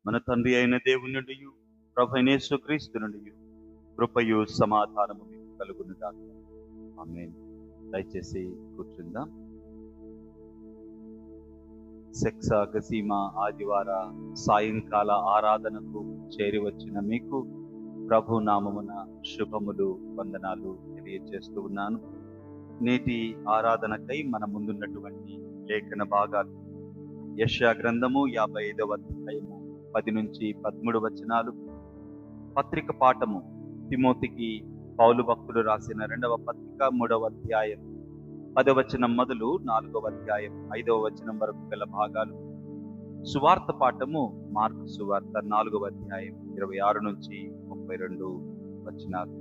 మన తండ్రి అయిన దేవుని నుండి ప్రభువైన యేసుక్రీస్తు నుండి కృపయు సమాధానము మీకు కలుగును గాక. ఆమేన్. దయచేసి కూర్చుందాం. సెక్సాగసీమ ఆదివార సాయంకాల ఆరాధనకు చేరి వచ్చిన మీకు ప్రభు నామమున శుభములు, వందనాలు తెలియజేస్తూ ఉన్నాను. నేటి ఆరాధనకై మన ముందున్నటువంటి లేఖన భాగాలు యెషయా గ్రంథము 55వ అధ్యాయము 10 నుంచి 13 వచనాలు. పత్రిక పాఠము తిమోతికి పౌలు భక్తుడు రాసిన 2వ పత్రిక 3వ అధ్యాయం 10వ వచనం మొదలు 4వ అధ్యాయం 5వ వచనం వరకు గల భాగాలు. సువార్త పాఠము మార్కు సువార్త 4వ అధ్యాయం 26 నుంచి 32 వచనాలు.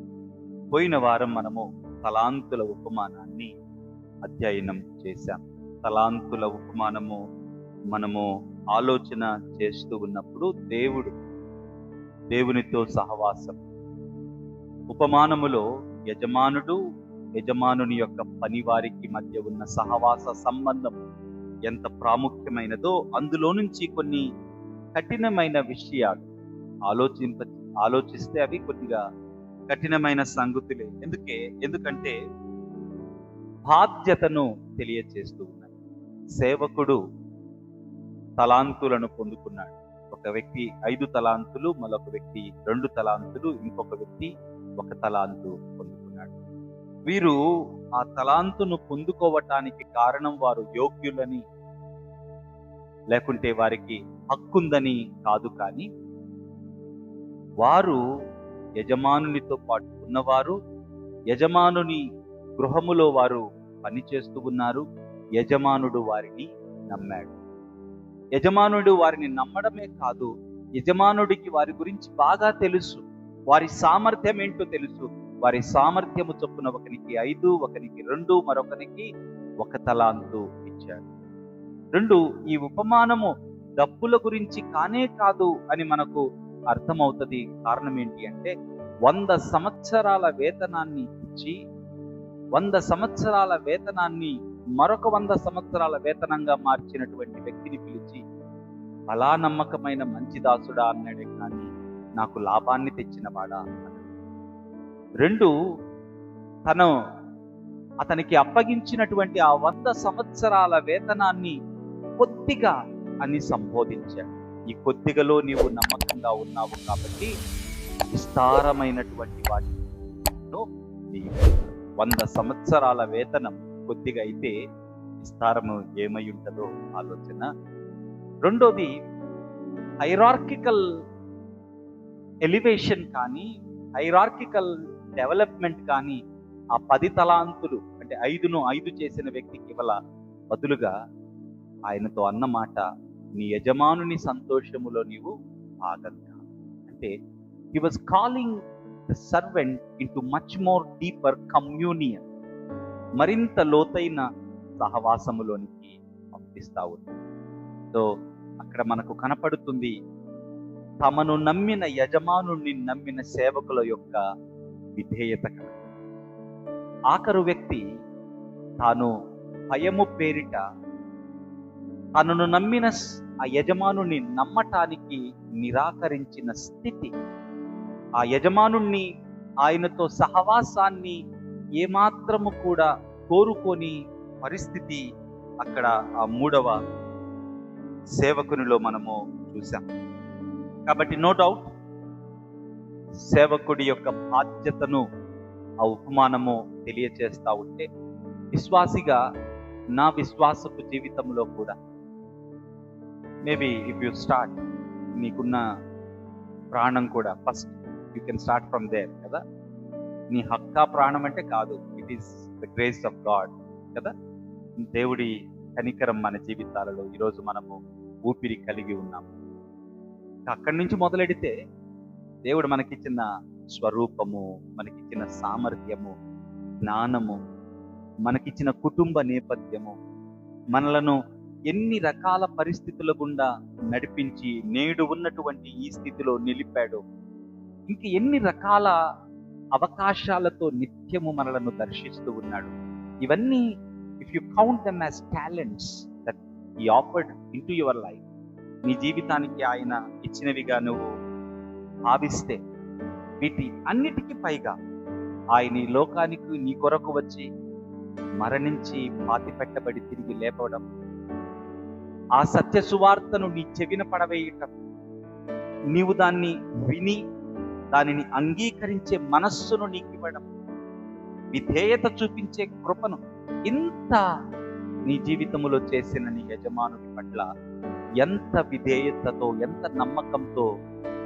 పోయిన వారం మనము తలాంతుల ఉపమానాన్ని అధ్యయనం చేశాం. తలాంతుల ఉపమానము మనము ఆలోచన చేస్తూ ఉన్నప్పుడు దేవునితో సహవాసం, ఉపమానములో యజమానుని యొక్క పనివారికి మధ్య ఉన్న సహవాస సంబంధం ఎంత ప్రాముఖ్యమైనదో అందులో నుంచి కొన్ని కఠినమైన విషయాలు ఆలోచిస్తే అవి కొద్దిగా కఠినమైన సంగతులే. ఎందుకంటే బాధ్యతను తెలియచేస్తూ ఉన్నాయి. సేవకుడు తలాంతులను పొందుకున్నాడు. ఒక వ్యక్తి 5 తలాంతులు, మరొక వ్యక్తి 2 తలాంతులు, ఇంకొక వ్యక్తి 1 తలాంతు పొందుకున్నాడు. వీరు ఆ తలాంతును పొందుకోవటానికి కారణం వారు యోగ్యులని లేకుంటే వారికి హక్కుందని కాదు, కానీ వారు యజమానునితో పాటు ఉన్నవారు, యజమానుని గృహములో వారు పనిచేస్తూ ఉన్నారు. యజమానుడు వారిని నమ్మాడు. యజమానుడు వారిని నమ్మడమే కాదు, యజమానుడికి వారి గురించి బాగా తెలుసు. వారి సామర్థ్యం ఏంటో తెలుసు. వారి సామర్థ్యము చొప్పున ఒకరికి 5, ఒకరికి 2, మరొకరికి 1 తలాంతు ఇచ్చాడు. 2, ఈ ఉపమానము డబ్బుల గురించి కానే కాదు అని మనకు అర్థమవుతుంది. కారణం ఏంటి అంటే 100 సంవత్సరాల వేతనాన్ని ఇచ్చి 100 సంవత్సరాల వేతనాన్ని మరొక 100 సంవత్సరాల వేతనంగా మార్చినటువంటి వ్యక్తిని పిలిచి, అలా నమ్మకమైన మంచి దాసుడా అన్నాడే, కానీ నాకు లాభాన్ని తెచ్చినవాడా అన్నాడు. 2, అతనికి అప్పగించినటువంటి ఆ 100 సంవత్సరాల వేతనాన్ని కొద్దిగా అని సంబోధించాడు. ఈ కొద్దిగలో నీవు నమ్మకంగా ఉన్నావు కాబట్టి విస్తారమైనటువంటి వాటిలో 100 సంవత్సరాల వేతనం కొద్దిగా అయితే విస్తారము ఏమై ఉంటుందో ఆలోచన. 2, హైరార్కికల్ ఎలివేషన్ కానీ, హైరార్కికల్ డెవలప్మెంట్ కానీ ఆ 10 తలాంతులు అంటే 5ను 5 చేసిన వ్యక్తికి బదులుగా ఆయనతో అన్నమాట, నీ యజమానుని సంతోషములో నీవు భాగంగా. అంటే he was calling the servant into much more deeper communion, మరింత లోతైన సహవాసములోనికి పంపిస్తా ఉంది. సో అక్కడ మనకు కనపడుతుంది తమను నమ్మిన యజమానుని నమ్మిన సేవకుల యొక్క విధేయత. ఆఖరు వ్యక్తి తాను భయము పేరిట తనను నమ్మిన ఆ యజమానుని నమ్మటానికి నిరాకరించిన స్థితి, ఆ యజమానుణ్ణి ఆయనతో సహవాసాన్ని ఏమాత్రము కూడా కోరుకొని పరిస్థితి అక్కడ ఆ 3వ సేవకునిలో మనము చూసాం. కాబట్టి నో డౌట్ సేవకుడి యొక్క బాధ్యతను ఆ ఉపమానము తెలియచేస్తా ఉంటే, విశ్వాసిగా నా విశ్వాసపు జీవితంలో కూడా మేబీ ఇఫ్ యు స్టార్ట్, నీకున్న ప్రాణం కూడా first you can start from there కదా. నీ హక్కా ప్రాణం అంటే కాదు, it is the grace of God కదా. దేవుడి కనికరం మన జీవితాలలో ఈరోజు మనము ఊపిరి కలిగి ఉన్నాము. అక్కడి నుంచి మొదలెడితే దేవుడు మనకిచ్చిన స్వరూపము, మనకిచ్చిన సామర్థ్యము, జ్ఞానము, మనకిచ్చిన కుటుంబ నేపథ్యము, మనలను ఎన్ని రకాల పరిస్థితుల గుండా నడిపించి నేడు ఉన్నటువంటి ఈ స్థితిలో నిలిపాడు. ఇంక ఎన్ని రకాల అవకాశాలతో నిత్యము మనలను దర్శిస్తూ ఉన్నాడు. ఇవన్నీ if you count them as talents that he offered into your life, నీ జీవితానికి ఆయన ఇచ్చినవిగా నువ్వు భావిస్తే, వీటి అన్నిటికీ పైగా ఆయన ఈ లోకానికి నీ కొరకు వచ్చి మరణించి పాతిపెట్టబడి తిరిగి లేపడం, ఆ సత్య సువార్తను నీ చెవిన పడవేయటం, నీవు దాన్ని విని దానిని అంగీకరించే మనస్సును నీకు ఇవ్వడం, విధేయత చూపించే కృపను ఇంత నీ జీవితంలో చేసిన నీ యజమానుడి పట్ల ఎంత విధేయతతో, ఎంత నమ్మకంతో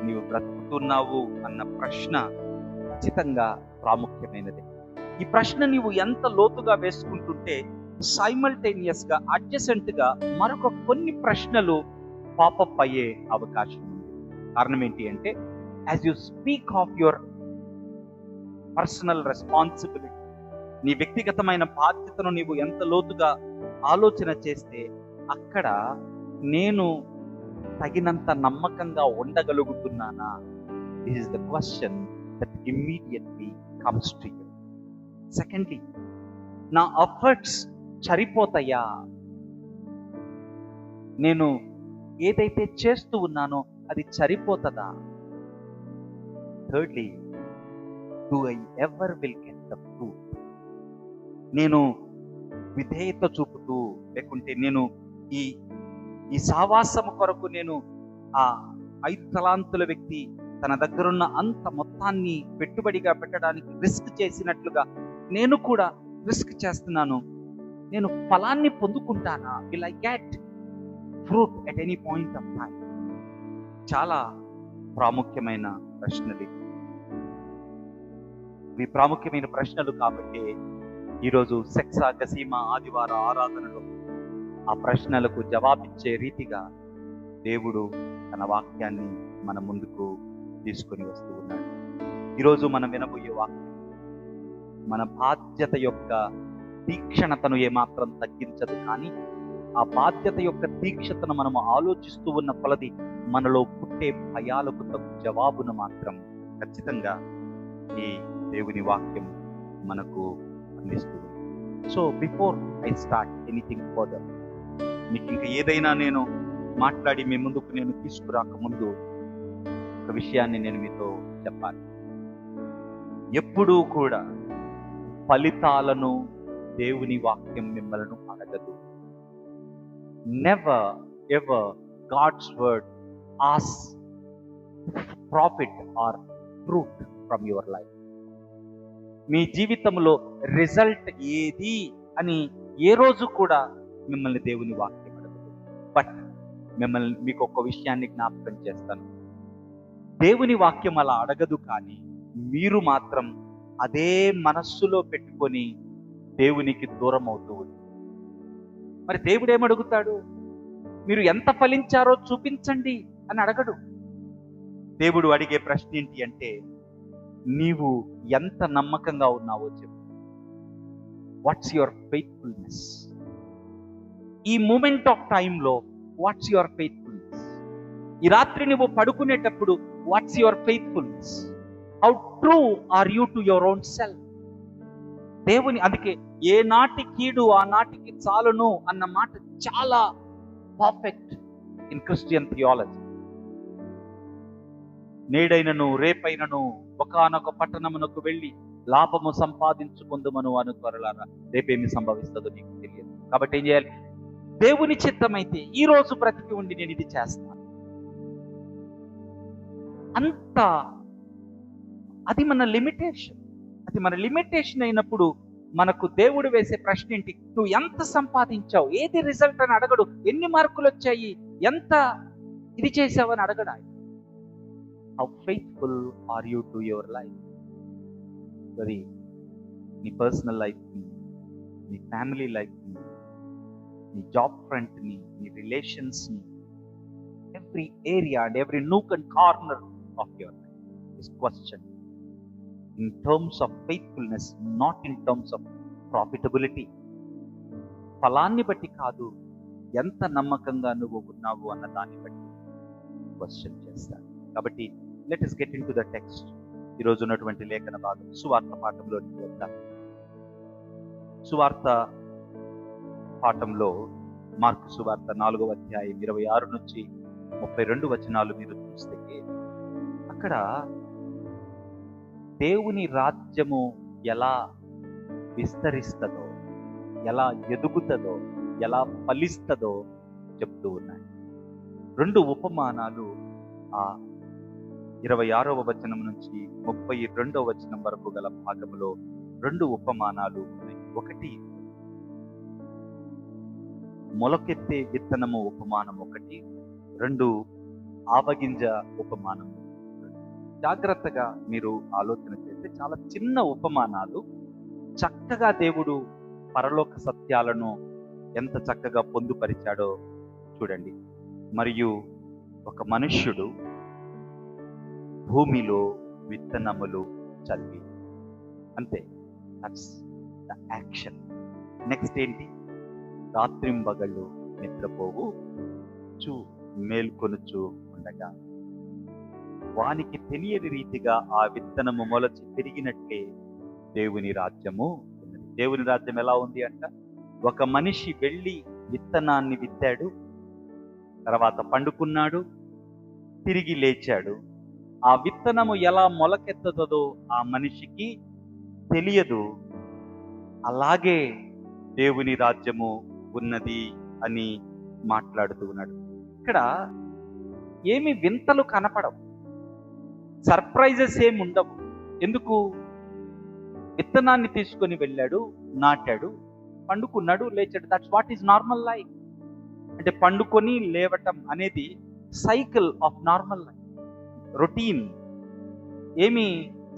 నీవు బ్రతుకుతున్నావు అన్న ప్రశ్న ఖచ్చితంగా ప్రాముఖ్యమైనది. ఈ ప్రశ్న నీవు ఎంత లోతుగా వేసుకుంటుంటే సైమల్టేనియస్ గా, అడ్జసెంట్ గా మరొక కొన్ని ప్రశ్నలు పాపప్ అయ్యే అవకాశం ఉంది. కారణం ఏంటి అంటే, as you speak of your personal responsibility, నీ వ్యక్తిగతమైన బాధ్యతను నీవు ఎంత లోతుగా ఆలోచన చేస్తే, అక్కడ నేను తగినంత నమ్మకంగా ఉండగలుగుతున్నానా? This is the question that immediately comes to you. Secondly, నా ఎఫర్ట్స్ సరిపోతాయా? నేను ఏదైతే చేస్తూ ఉన్నానో అది సరిపోతుందా? Thirdly, do I ever will get the fruit? నేను విధేయత చూపుతూ, లేకుంటే నేను ఈ సావాసము కొరకు నేను ఆ 5 తలాంతుల వ్యక్తి తన దగ్గరున్న అంత మొత్తాన్ని పెట్టుబడిగా పెట్టడానికి రిస్క్ చేసినట్లుగా నేను కూడా రిస్క్ చేస్తున్నాను. నేను ఫలాన్ని పొందుకుంటానా? Will I get fruit at any point of time? చాలా ప్రాముఖ్యమైన ప్రశ్నలు. ఇవి ప్రాముఖ్యమైన ప్రశ్నలు కాబట్టి ఈరోజు సెక్సా గసీమా ఆదివార ఆరాధనలో ఆ ప్రశ్నలకు జవాబిచ్చే రీతిగా దేవుడు తన వాక్యాన్ని మన ముందుకు తీసుకొని వస్తూ ఉన్నాడు. ఈరోజు మనం వినబోయే వాక్యం మన బాధ్యత యొక్క తీక్షణతను ఏమాత్రం తగ్గించదు, కానీ ఆ బాధ్యత యొక్క తీక్షణతను మనము ఆలోచిస్తూ ఉన్న కొలది మనలో పుట్టే భయాలకు తగు జవాబును మాత్రం ఖచ్చితంగా ఈ దేవుని వాక్యం మనకు అందిస్తూ ఉంది. So before I start anything further, మీకు ఇంకా ఏదైనా నేను మాట్లాడి మీ ముందుకు నేను తీసుకురాకముందు ఒక విషయాన్ని నేను మీతో చెప్పాలి. ఎప్పుడూ కూడా ఫలితాలను దేవుని వాక్యం మిమ్మల్ని అడగదు. Never ever God's word as profit or fruit from your life. మీ జీవితంలో రిజల్ట్ ఏది అని ఏ రోజు కూడా మిమ్మల్ని దేవుని వాక్యం అడగదు. బట్ మీకు ఒక విషయాన్ని జ్ఞాపకం చేస్తాను. దేవుని వాక్యం అలా అడగదు, కానీ మీరు మాత్రం అదే మనస్సులో పెట్టుకొని దేవునికి దూరం అవుతూ ఉంది. మరి దేవుడు ఏమడుగుతాడు? మీరు ఎంత ఫలించారో చూపించండి అని అడగడు. దేవుడు అడిగే ప్రశ్న ఏంటి అంటే, నీవు ఎంత నమ్మకంగా ఉన్నావో చెప్పు. What's your faithfulness? ఈ మూమెంట్ ఆఫ్ టైంలో వాట్స్ యువర్ ఫెయిత్ఫుల్నెస్? ఈ రాత్రి నువ్వు పడుకునేటప్పుడు what's your faithfulness? How true or you to your own self? దేవుని అందుకే ఏ నాటి కీడు ఆ నాటికి చాలును అన్న మాట చాలా పర్ఫెక్ట్ ఇన్ క్రిస్టియన్ థియాలజీ. నేడైనను రేపైనను ఒకానొక పట్టణమునకు వెళ్ళి లాభము సంపాదించుకుందుమను అను త్వరలారా రేపేమి సంభవిస్తుందో నీకు తెలియదు. కాబట్టి ఏం చేయాలి? దేవుని చిత్తమైతే ఈ రోజు బ్రతికి ఉండి నేను ఇది చేస్తాను. అంత అది మన లిమిటేషన్. అది మన లిమిటేషన్ అయినప్పుడు మనకు దేవుడు వేసే ప్రశ్న ఏంటి? నువ్వు ఎంత సంపాదించావు, ఏది రిజల్ట్ అని అడగడు. ఎన్ని మార్కులు వచ్చాయి, ఎంత ఇది చేసావు అని అడగడు ఆయన. How faithful are you to your life? మరి నీ పర్సనల్ లైఫ్ని, నీ ఫ్యామిలీ లైఫ్ని, నీ జాబ్ ఫ్రంట్ని, నీ రిలేషన్స్ని, every area and every nook and corner of your life is question in terms of faithfulness, not in terms of profitability. ఫలాన్ని బట్టి కాదు, ఎంత నమ్మకంగా నువ్వు ఉన్నావు అన్న దాన్ని బట్టి క్వశ్చన్ చేస్తాను. కాబట్టి let us get into the text. ఈరోజు ఉన్నటువంటి లేఖన భాగం సువార్త పాఠంలోనికి వెళ్తాం. సువార్త పాఠంలో మార్కు సువార్త 4వ అధ్యాయం 26 నుంచి 32 వచనాలు మీరు చూస్తే అక్కడ దేవుని రాజ్యము ఎలా విస్తరిస్తుందో, ఎలా ఎదుగుతుందో, ఎలా ఫలిస్తుందో చెప్తూ ఉన్నాయి. 2 ఉపమానాలు ఆ 26వ వచనం నుంచి 32వ వచనం వరకు గల భాగంలో 2 ఉపమానాలు ఉన్నాయి. ఒకటి మొలకెత్తే విత్తనము ఉపమానం ఒకటి, 2 ఆవగింజ ఉపమానము. జాగ్రత్తగా మీరు ఆలోచన చేస్తే చాలా చిన్న ఉపమానాలు చక్కగా దేవుడు పరలోక సత్యాలను ఎంత చక్కగా పొందుపరిచాడో చూడండి. మరియు ఒక మనుష్యుడు భూమిలో విత్తనములు చల్లి, అంతే, దట్స్ ద యాక్షన్. నెక్స్ట్ ఏంటి? రాత్రింబగళ్ళు నిద్రపోవు మేల్కొనుచు ఉండగా వానికి తెలియని రీతిగా ఆ విత్తనము మొలచి పెరిగినట్లే దేవుని రాజ్యము ఉన్నది. దేవుని రాజ్యం ఎలా ఉంది అంట? ఒక మనిషి వెళ్ళి విత్తనాన్ని విత్తాడు, తర్వాత పండుకున్నాడు, తిరిగి లేచాడు. ఆ విత్తనము ఎలా మొలకెత్తుతుందో ఆ మనిషికి తెలియదు. అలాగే దేవుని రాజ్యము ఉన్నది అని మాట్లాడుతూ ఉన్నాడు. ఇక్కడ ఏమి వింతలు కనపడవు, సర్ప్రైజెస్ ఏమి ఉండవు. ఎందుకు? విత్తనాన్ని తీసుకొని వెళ్ళాడు, నాటాడు, పండుకున్నాడు, లేచాడు. That's what is normal life. అంటే పండుకొని లేవటం అనేది cycle of normal life, routine. ఏమి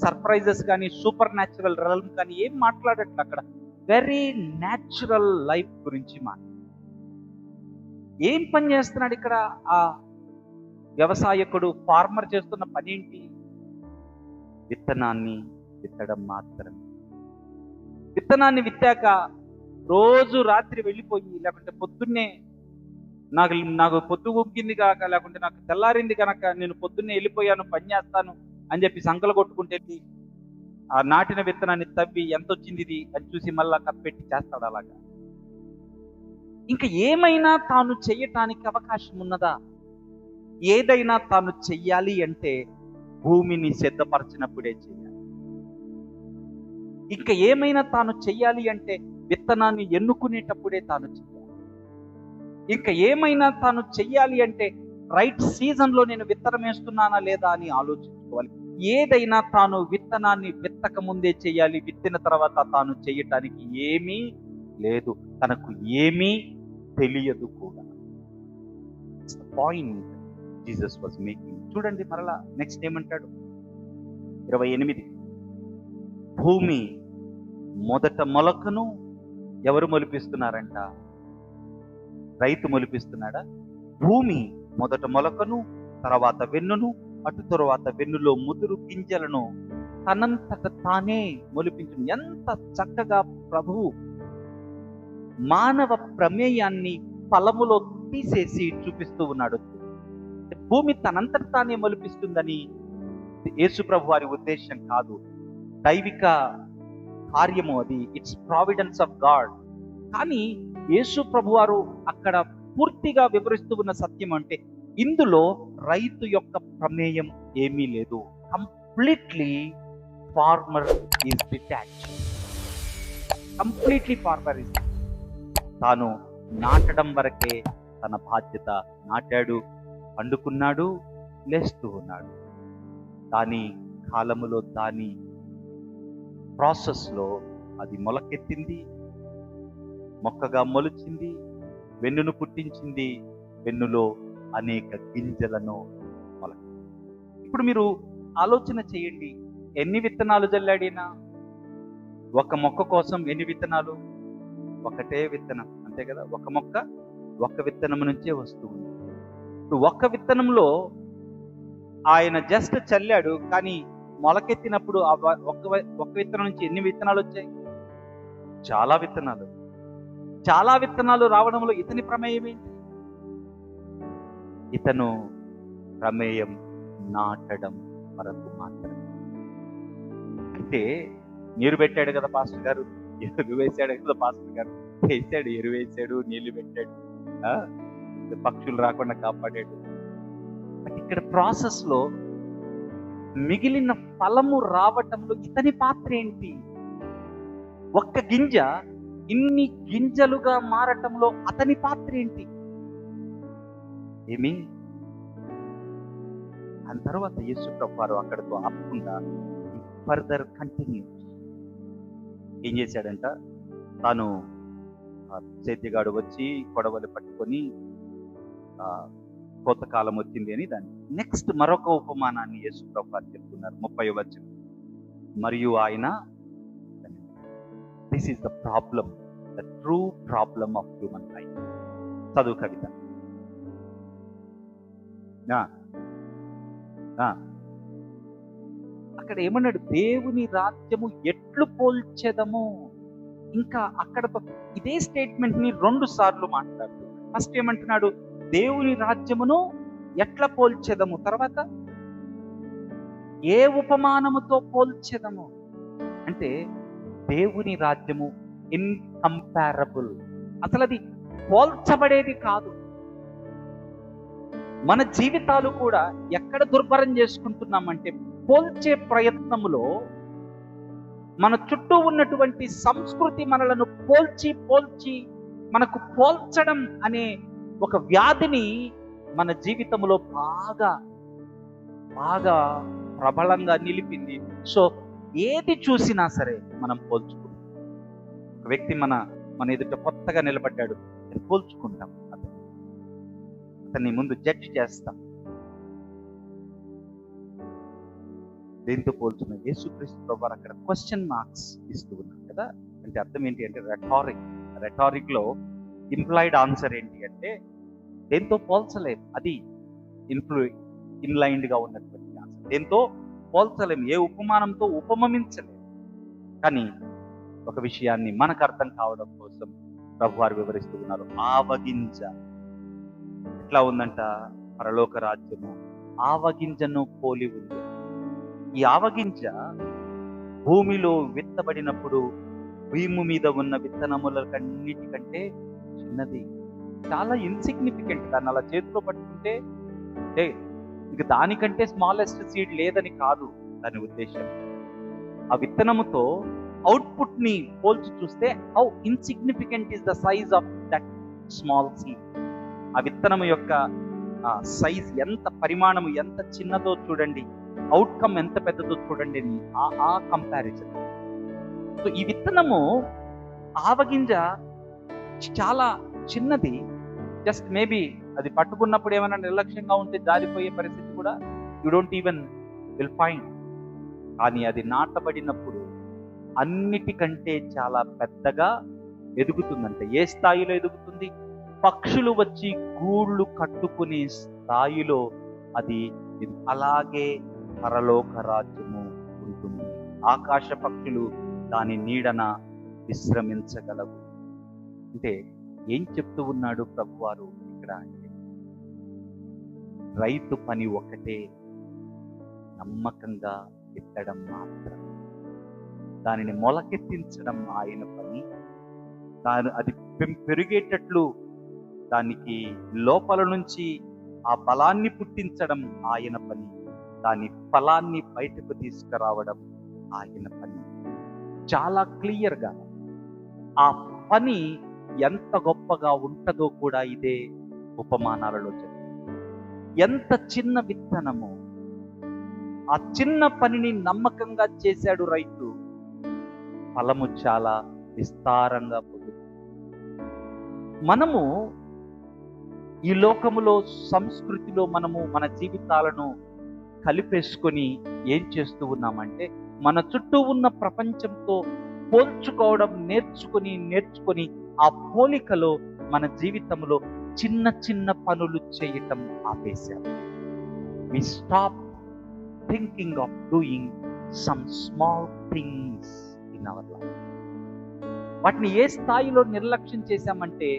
సర్ప్రైజెస్ కానీ సూపర్ న్యాచురల్ రెల్మ్ కానీ ఏం మాట్లాడట్లేదు అక్కడ. వెరీ న్యాచురల్ లైఫ్ గురించి ఏం పని చేస్తున్నాడు ఇక్కడ? ఆ వ్యవసాయకుడు, ఫార్మర్ చేస్తున్న పని ఏంటి? విత్తనాన్ని విత్తడం మాత్రమే. విత్తనాన్ని విత్తాక రోజు రాత్రి వెళ్ళిపోయి, లేకుంటే పొద్దున్నే నాకు పొద్దు ఉగ్గింది కాక, లేకుంటే నాకు తెల్లారింది కనుక నేను పొద్దున్నే వెళ్ళిపోయాను, పని చేస్తాను అని చెప్పి సంకలు కొట్టుకుంటే ఆ నాటిన విత్తనాన్ని తవ్వి ఎంత వచ్చింది ఇది అని చూసి మళ్ళా కప్పెట్టి చేస్తాడు. అలాగా ఇంకా ఏమైనా తాను చెయ్యటానికి అవకాశం ఉన్నదా? ఏదైనా తాను చెయ్యాలి అంటే భూమిని సిద్ధపరచినప్పుడే చెయ్యాలి. ఇంకా ఏమైనా తాను చెయ్యాలి అంటే విత్తనాన్ని ఎన్నుకునేటప్పుడే తాను చెయ్యాలి. ఇంకా ఏమైనా తాను చెయ్యాలి అంటే రైట్ సీజన్లో నేను విత్తనం వేస్తున్నానా లేదా అని ఆలోచించుకోవాలి. ఏదైనా తాను విత్తనాన్ని విత్తక ముందే చెయ్యాలి. విత్తిన తర్వాత తాను చెయ్యటానికి ఏమీ లేదు, తనకు ఏమీ తెలియదు కూడా. Point Jesus was making. చూడండి మరలా నెక్స్ట్ ఏమంటాడు? 28. భూమి మొదట మొలకను ఎవరు మొలిపిస్తున్నారంట? రైతు మొలిపిస్తున్నాడా? భూమి మొదట మొలకను, తర్వాత వెన్నును, అటు తరువాత వెన్నులో ముదురు గింజలను తనంతట తానే మొలిపించును. ఎంత చక్కగా ప్రభువు మానవ ప్రమేయాన్ని ఫలములో తీసేసి చూపిస్తూ ఉన్నాడు. భూమి తనంతట తానే మొలిపిస్తుందని యేసు ప్రభు వారి ఉద్దేశం కాదు, దైవిక కార్యము అది, ఇట్స్ ప్రావిడెన్స్ ఆఫ్ గాడ్. కానీ యేసు ప్రభు వారు అక్కడ పూర్తిగా వివరిస్తూ ఉన్న సత్యం అంటే ఇందులో రైతు యొక్క ప్రమేయం ఏమీ లేదు. Completely farmer is detached. Completely farmer is, తాను నాటడం వరకే తన బాధ్యత. నాటాడు, పండుకున్నాడు, లేస్తూ ఉన్నాడు. దాని కాలములో దాని ప్రాసెస్లో అది మొలకెత్తింది, మొక్కగా మొలిచింది, వెన్నును పుట్టించింది, వెన్నులో అనేక గింజలను మొలకెత్తింది. ఇప్పుడు మీరు ఆలోచన చేయండి, ఎన్ని విత్తనాలు జల్లాడినా ఒక మొక్క కోసం ఎన్ని విత్తనాలు? ఒకటే విత్తనం, అంతే కదా. ఒక మొక్క ఒక్క విత్తనం నుంచే వస్తుంది. ఇప్పుడు ఒక్క విత్తనంలో ఆయన జస్ట్ చల్లాడు, కానీ మొలకెత్తినప్పుడు ఒక్క విత్తనం నుంచి ఎన్ని విత్తనాలు వచ్చాయి? చాలా విత్తనాలు. చాలా విత్తనాలు రావడంలో ఇతని ప్రమేయం ఏంటి? ఇతను ప్రమేయం నాటడం వరకు మాత్రమే. అంటే నీరు పెట్టాడు కదా పాస్టర్ గారు, ఎరువు వేసాడు కదా పాస్టర్ గారు, వేసాడు, ఎరువు వేసాడు, నీళ్లు పెట్టాడు, పక్షులు రాకుండా కాపాడాడు, బట్ ఇక్కడ ప్రాసెస్లో మిగిలిన ఫలము రావటంలో ఇతని పాత్ర ఏంటి? ఒక్క గింజ ఇన్ని గింజలుగా మారటంలో అతని పాత్ర ఏంటి? ఏమి? దాని తర్వాత యేసు ప్రభువారు అక్కడితో ఆపకుండా ఫర్దర్ కంటిన్యూ ఏం చేశాడంట? తాను సేద్యగాడు వచ్చి కొడవలి పట్టుకొని కోతకాలం వచ్చింది అని దాన్ని నెక్స్ట్ మరొక ఉపమానాన్ని యేసు ప్రభువారు చెప్తున్నారు 30వ వచనం. మరియు ఆయన, this is the problem, the true problem of human life. చదువు కవిత. అక్కడ ఏమన్నాడు? దేవుని రాజ్యము ఎట్లు పోల్చెదము. ఇంకా అక్కడ ఇదే స్టేట్మెంట్ ని 2 సార్లు మాట్లాడుతున్నాడు. ఫస్ట్ ఏమంటున్నాడు? దేవుని రాజ్యమును ఎట్లా పోల్చెదము. తర్వాత ఏ ఉపమానముతో పోల్చెదము అంటే దేవుని రాజ్యము ఇన్కంపారబుల్, అసలు అది పోల్చబడేది కాదు. మన జీవితాలు కూడా ఎక్కడ దుర్భరం చేసుకుంటున్నామంటే పోల్చే ప్రయత్నములో మన చుట్టూ ఉన్నటువంటి సంస్కృతి మనలను పోల్చి మనకు పోల్చడం అనే ఒక వ్యాధిని మన జీవితంలో బాగా ప్రబలంగా నిలిపింది. సో ఏది చూసినా సరే మనం పోల్చుకుంటాం. ఒక వ్యక్తి మన ఎదుట కొత్తగా నిలబడ్డాడు, పోల్చుకుంటాం. అతన్ని ముందు జడ్జి చేస్తాం. దేంతో పోల్చున్నాం? యేసుక్రీస్తు ప్రభువారు అక్కడ క్వశ్చన్ మార్క్స్ ఇస్తూ ఉన్నారు కదా. అంటే అర్థం ఏంటి అంటే రెటారిక్ లో ఇంప్లాయిడ్ ఆన్సర్ ఏంటి అంటే దేంతో పోల్చలేము. అది ఇన్లైన్డ్ గా ఉన్నటువంటి ఆన్సర్. దేంతో పోల్చలేము, ఏ ఉపమానంతో ఉపమమించలేము. కానీ ఒక విషయాన్ని మనకు అర్థం కావడం కోసం ప్రభువారు వివరిస్తూ ఉన్నారు. ఆవగింజ ఎట్లా ఉందంట? పరలోక రాజ్యము ఆవగింజను పోలి ఉంది. ఈ ఆవగింజ భూమిలో విత్తబడినప్పుడు భూమి మీద ఉన్న విత్తనములకన్నిటికంటే చిన్నది, చాలా ఇన్సిగ్నిఫికెంట్. దాన్ని అలా చేతిలో పట్టుకుంటే ఇక దానికంటే స్మాలెస్ట్ సీడ్ లేదని కాదు దాని ఉద్దేశం. ఆ విత్తనముతో అవుట్పుట్ ని పోల్చి చూస్తే how insignificant is the size of that small seed. ఆ విత్తనము యొక్క సైజ్ ఎంత, పరిమాణము ఎంత చిన్నదో చూడండి, అవుట్కమ్ ఎంత పెద్దదో చూడండి. ఆ కంపారిజన్. సో ఈ విత్తనము ఆవగింజ చాలా చిన్నది. జస్ట్ మేబీ అది పట్టుకున్నప్పుడు ఏమైనా నిర్లక్ష్యంగా ఉంటే జారిపోయే పరిస్థితి కూడా you don't even will find. కానీ అది నాటబడినప్పుడు అన్నిటికంటే చాలా పెద్దగా ఎదుగుతుందంటే ఏ స్థాయిలో ఎదుగుతుంది? పక్షులు వచ్చి గూళ్ళు కట్టుకునే స్థాయిలో అది అలాగే పరలోక రాజ్యము ఉంటుంది. ఆకాశ పక్షులు దాని నీడన విశ్రమించగలవు. అంటే ఏం చెప్తూ ఉన్నాడు ప్రభువారు ఇక్కడ అంటే రైతు పని ఒకటే, నమ్మకంగా విత్తడం మాత్రం, దానిని మొలకెత్తించడం ఆయన పని. అది పెరిగేటట్లు దానికి లోపల నుంచి ఆ బలాన్ని పుట్టించడం ఆయన పని, దాని ఫలాన్ని బయటకు తీసుకురావడం ఆయన పని. చాలా క్లియర్గా ఆ పని ఎంత గొప్పగా ఉంటుందో కూడా ఇదే ఉపమానాలలో చెప్తారు. ఎంత చిన్న విత్తనము, ఆ చిన్న పనిని నమ్మకంగా చేశాడు రైతు, ఫలము చాలా విస్తారంగా పొందుతుంది. మనము ఈ లోకములో సంస్కృతిలో మనము మన జీవితాలను కలిపేసుకొని ఏం చేస్తూ ఉన్నామంటే మన చుట్టూ ఉన్న ప్రపంచంతో పోల్చుకోవడం నేర్చుకొని ఆ పోలికలో మన జీవితంలో చిన్న చిన్న పనులు చేయటం ఆపేశాం. We stop thinking of doing some small things in our life. వాటిని ఏ స్థాయిలో నిర్లక్ష్యం చేశామంటే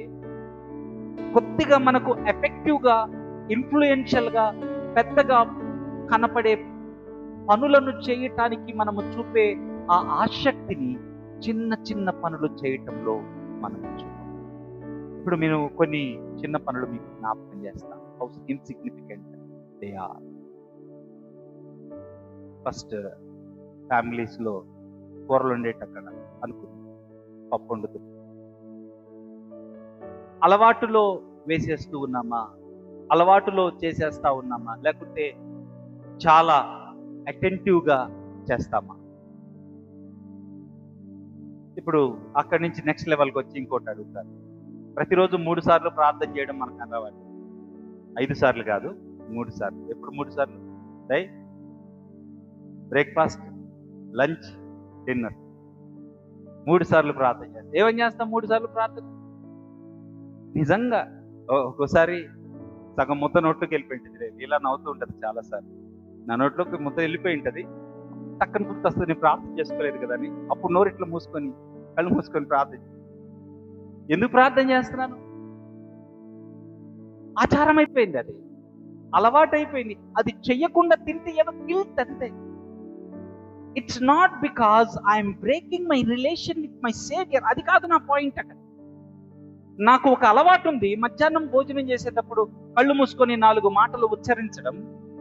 కొద్దిగా మనకు ఎఫెక్టివ్గా, ఇన్ఫ్లుయెన్షియల్గా, పెద్దగా కనపడే పనులను చేయటానికి మనము చూపే ఆ ఆసక్తిని చిన్న చిన్న పనులు చేయటంలో మనం చూద్దాం. ఇప్పుడు నేను కొన్ని చిన్న పనులు మీకు జ్ఞాపకం చేస్తాను. How insignificant. They are. First ఫ్యామిలీస్లో కూరలు వండేటక్కడ అనుకుంది, పప్పు వండుతుంది. అలవాటులో వేసేస్తూ ఉన్నామా, అలవాటులో చేసేస్తా ఉన్నామా, లేకుంటే చాలా అటెంటివ్గా చేస్తామా? ఇప్పుడు అక్కడి నుంచి నెక్స్ట్ లెవెల్కి వచ్చి ఇంకోటి అడుగుతారు. ప్రతిరోజు 3 సార్లు ప్రార్థన చేయడం మనకు అలవాటు. 5 సార్లు కాదు, 3 సార్లు. ఎప్పుడు 3 సార్లు? Breakfast, lunch, dinner. 3 సార్లు ప్రార్థన చేస్తాం. ఏమని చేస్తాం 3 సార్లు ప్రార్థన? నిజంగా ఒక్కోసారి సగం ముద్ద నోట్లోకి వెళ్ళిపోయింటుంది. ఇలా నవ్వుతూ ఉంటుంది చాలాసార్లు. నా నోట్లోకి ముద్ద వెళ్ళిపోయి ఉంటుంది, టక్కన గుర్తొస్తుంది నేను ప్రార్థన చేసుకోలేదు కదా అని. అప్పుడు నోరు ఇట్లా మూసుకొని, కళ్ళు మూసుకొని ప్రార్థన. ఎందుకు ప్రార్థన చేస్తున్నాను? ఆచారం అయిపోయింది, అది అలవాటు అయిపోయింది. అది చెయ్యకుండా తింటే ఏదో గిల్ట్ అంతే. It's not because I'm breaking my relation with my saviour. అది కాదు నా పాయింట్. అక్కడ నాకు ఒక అలవాటు ఉంది, మధ్యాహ్నం భోజనం చేసేటప్పుడు కళ్ళు మూసుకొని 4 మాటలు ఉచ్చరించడం.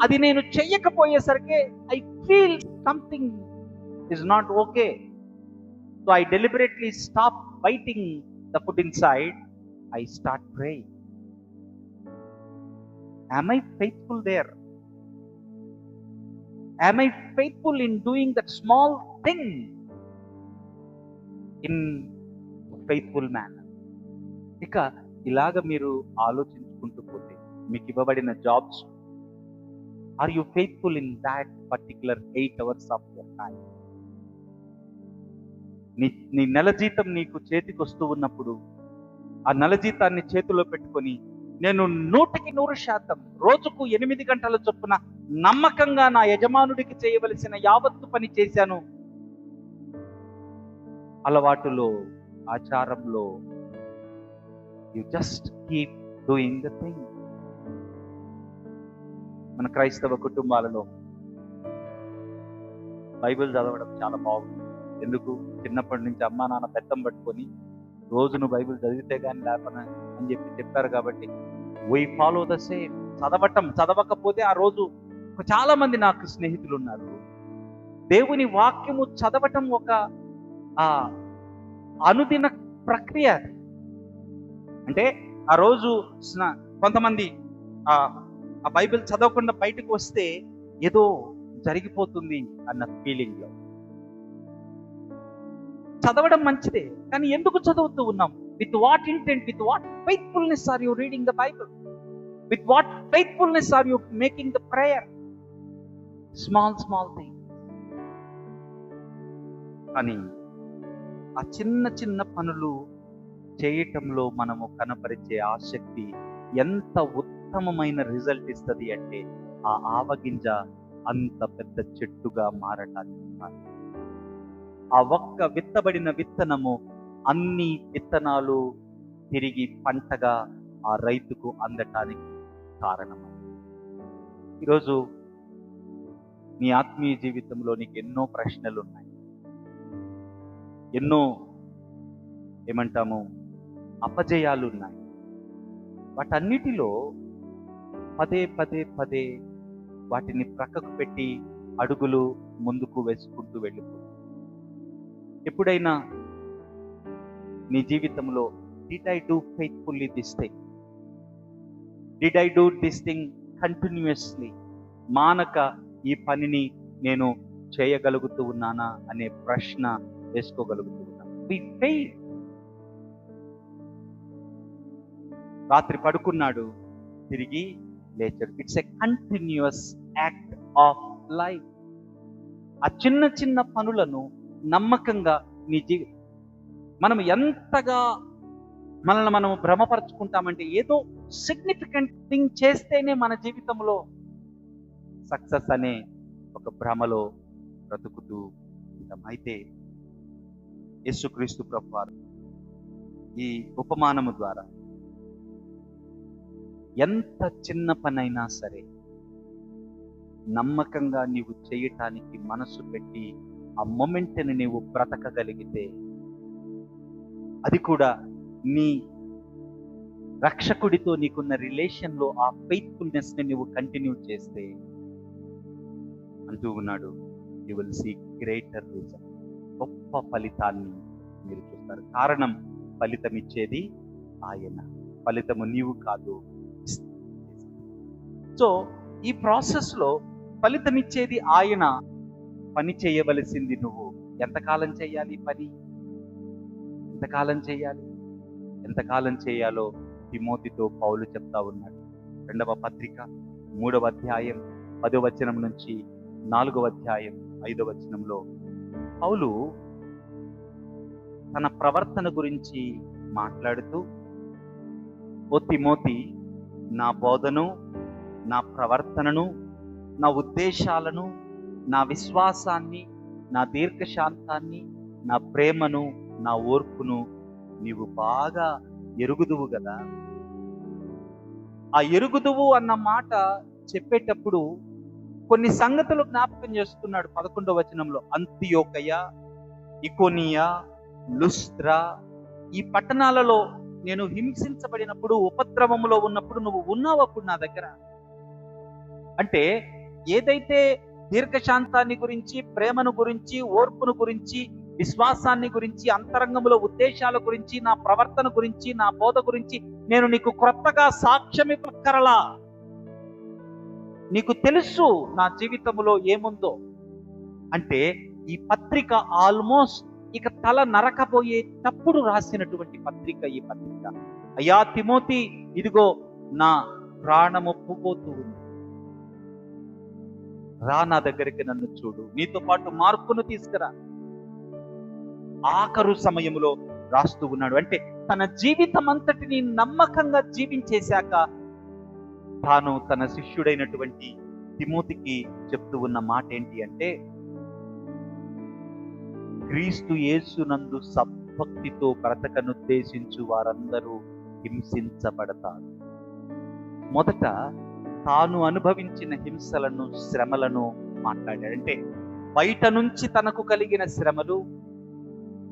అది నేను చెయ్యకపోయేసరికి I feel something is not okay. So I deliberately stop biting the food inside. I start praying. Am I faithful there? Am I faithful in doing that small thing in faithful manner? ఇక ఇలాగ మీరు ఆలోచించుకుంటూ పోతే మీకు ఇవ్వబడిన jobs, are you faithful in that particular 8 hours of your time? నీ నెల జీతం నీకు చేతికి వస్తూ ఉన్నప్పుడు ఆ నెల జీతాన్ని చేతిలో పెట్టుకొని నేను 100% రోజుకు 8 గంటల చొప్పున నమ్మకంగా నా యజమానుడికి చేయవలసిన యావత్తు పని చేశాను. అలవాటులో, ఆచారంలో you just keep doing the thing. మన క్రైస్తవ కుటుంబాలలో బైబిల్ చదవడం చాలా బాగుంది. ఎందుకు? చిన్నప్పటి నుంచి అమ్మా నాన్న బెత్తం పట్టుకొని రోజు నువ్వు బైబిల్ చదివితే కానీ లేపనా అని చెప్పారు కాబట్టి వీ ఫాలో ద సేమ్. చదవకపోతే ఆ రోజు చాలా మంది నాకు స్నేహితులు ఉన్నారు. దేవుని వాక్యము చదవటం ఒక అనుదిన ప్రక్రియ. అంటే ఆ రోజు కొంతమంది ఆ బైబిల్ చదవకుండా బయటకు వస్తే ఏదో జరిగిపోతుంది అన్న ఫీలింగ్ లో. చదవడం మంచిదే, కానీ ఎందుకు చదువుతూ ఉన్నాం? With what intent, with what faithfulness are you reading the Bible? With what faithfulness are you making the prayer? Small thing. కానీ ఆ చిన్న పనులు చేయటంలో మనము కనపరిచే ఆసక్తి ఎంత ఉత్తమమైన రిజల్ట్ ఇస్తుంది అంటే ఆ ఆవగింజ అంత పెద్ద చెట్టుగా మారటానికి. ఆ ఒక్క విత్తబడిన విత్తనము అన్ని విత్తనాలు తిరిగి పంటగా ఆ రైతుకు అందటానికి కారణమైంది. ఈరోజు నీ ఆత్మీయ జీవితంలో నీకు ఎన్నో ప్రశ్నలు ఉన్నాయి, ఎన్నో అపజయాలు ఉన్నాయి. వాటన్నిటిలో పదే వాటిని ప్రక్కకు పెట్టి అడుగులు ముందుకు వేసుకుంటూ వెళ్ళిపో. ఎప్పుడైనా నీ జీవితంలో did I do faithfully this thing? Did I do this thing continuously? మానక ఈ పనిని నేను చేయగలుగుతూ ఉన్నానా అనే ప్రశ్న వేసుకోగలుగుతూ ఉన్నాను. We fail. రాత్రి పడుకున్నాడు, తిరిగి లేచాడు. It's a continuous act of life. ఆ చిన్న పనులను నమ్మకంగా మనం ఎంతగా మనల్ని మనం భ్రమపరుచుకుంటామంటే ఏదో సిగ్నిఫికెంట్ థింగ్ చేస్తేనే మన జీవితంలో సక్సెస్ అనే ఒక భ్రమలో బ్రతుకుతూ ఉంటాం. అయితే యేసుక్రీస్తు ప్రభువారు ఈ ఉపమానము ద్వారా ఎంత చిన్న పనైనా సరే నమ్మకంగా నీవు చేయటానికి మనసు పెట్టి ఆ మొమెంట్ని నీవు బ్రతకగలిగితే, అది కూడా నీ రక్షకుడితో నీకున్న రిలేషన్లో ఆ ఫెయిత్ఫుల్నెస్ని నువ్వు కంటిన్యూ చేస్తే అంటూ ఉన్నాడు, you will see greater result. గొప్ప ఫలితాన్ని మీరు చూస్తారు. కారణం, ఫలితం ఇచ్చేది ఆయన, ఫలితము నీవు కాదు. సో ఈ ప్రాసెస్లో ఫలితం ఇచ్చేది ఆయన, పని చేయవలసింది నువ్వు. ఎంతకాలం చేయాలి పని? ఎంతకాలం చేయాలో తిమోతితో పౌలు చెప్తా ఉన్నాడు. 2వ పత్రిక 3వ అధ్యాయం 10వ వచనం నుంచి 4వ అధ్యాయం 5వ వచనంలో పౌలు తన ప్రవర్తన గురించి మాట్లాడుతూ, ఓ తిమోతి, నా బోధను, నా ప్రవర్తనను, నా ఉద్దేశాలను, నా విశ్వాసాన్ని, నా దీర్ఘశాంతాన్ని, నా ప్రేమను, నా ఓర్పును నీవు బాగా ఎరుగుదువు కదా. ఆ ఎరుగుదువు అన్న మాట చెప్పేటప్పుడు కొన్ని సంగతులు జ్ఞాపకం చేస్తున్నాడు. 11వ వచనంలో అంతియోకయ, ఇకోనియా, లుస్త్రా ఈ పట్టణాలలో నేను హింసించబడినప్పుడు, ఉపద్రవములో ఉన్నప్పుడు నువ్వు ఉన్నావు అప్పుడు నా దగ్గర. అంటే ఏదైతే దీర్ఘశాంతాన్ని గురించి, ప్రేమను గురించి, ఓర్పును గురించి, విశ్వాసాన్ని గురించి, అంతరంగంలో ఉద్దేశాల గురించి, నా ప్రవర్తన గురించి, నా బోధ గురించి నేను నీకు క్రొత్తగా సాక్ష్యం ఇవ్వక్కరలా. నీకు తెలుసు నా జీవితంలో ఏముందో. అంటే ఈ పత్రిక ఆల్మోస్ట్ ఇక తల నరకబోయేటప్పుడు రాసినటువంటి పత్రిక ఈ పత్రిక. అయ్యా తిమోతి, ఇదిగో నా ప్రాణము పోతూ ఉంది, రా నా దగ్గరికి, నన్ను చూడు, నీతో పాటు మార్పును తీసుకురా. ఆఖరు సమయంలో రాస్తూ ఉన్నాడు. అంటే తన జీవితం అంతటిని నమ్మకంగా జీవించేశాక తాను తన శిష్యుడైనటువంటి తిమోతికి చెప్తూ ఉన్న మాట ఏంటి అంటే, క్రీస్తు యేసునందు సద్భక్తితో బ్రతకనుద్దేశించు వారందరూ హింసించబడతారు. మొదట తాను అనుభవించిన హింసలను, శ్రమలను మాట్లాడాడు. అంటే బయట నుంచి తనకు కలిగిన శ్రమలు,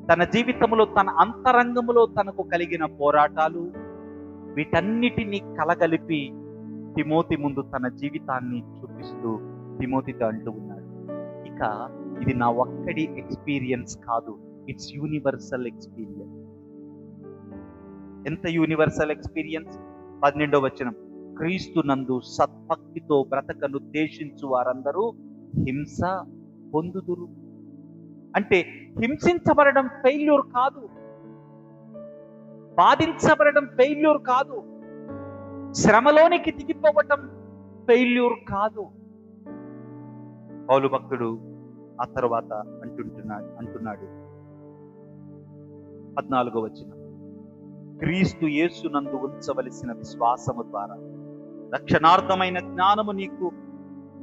తన జీవితంలో తన అంతరంగంలో తనకు కలిగిన పోరాటాలు, వీటన్నిటినీ కలగలిపి తిమోతి ముందు తన జీవితాన్ని చూపిస్తూ తిమోతితో అంటూ ఉన్నాడు, ఇక ఇది నా ఒక్కడి ఎక్స్పీరియన్స్ కాదు, ఇట్స్ యూనివర్సల్ ఎక్స్పీరియన్స్. ఎంత యూనివర్సల్ ఎక్స్పీరియన్స్? 12వ వచనం, క్రీస్తు నందు సద్భక్తితో బ్రతకనుద్దేశించు వారందరూ హింస పొందుదురు. అంటే హింసించబడడం ఫెయిల్యూర్ కాదు, బాధించబడడం ఫెయిల్యూర్ కాదు, శ్రమలోనికి దిగిపోవటం ఫెయిల్యూర్ కాదు. పౌలు భక్తుడు ఆ తర్వాత అంటున్నాడు 14వ వచనం, క్రీస్తు యేసునందు ఉంచవలసిన విశ్వాసము ద్వారా రక్షణార్థమైన జ్ఞానము నీకు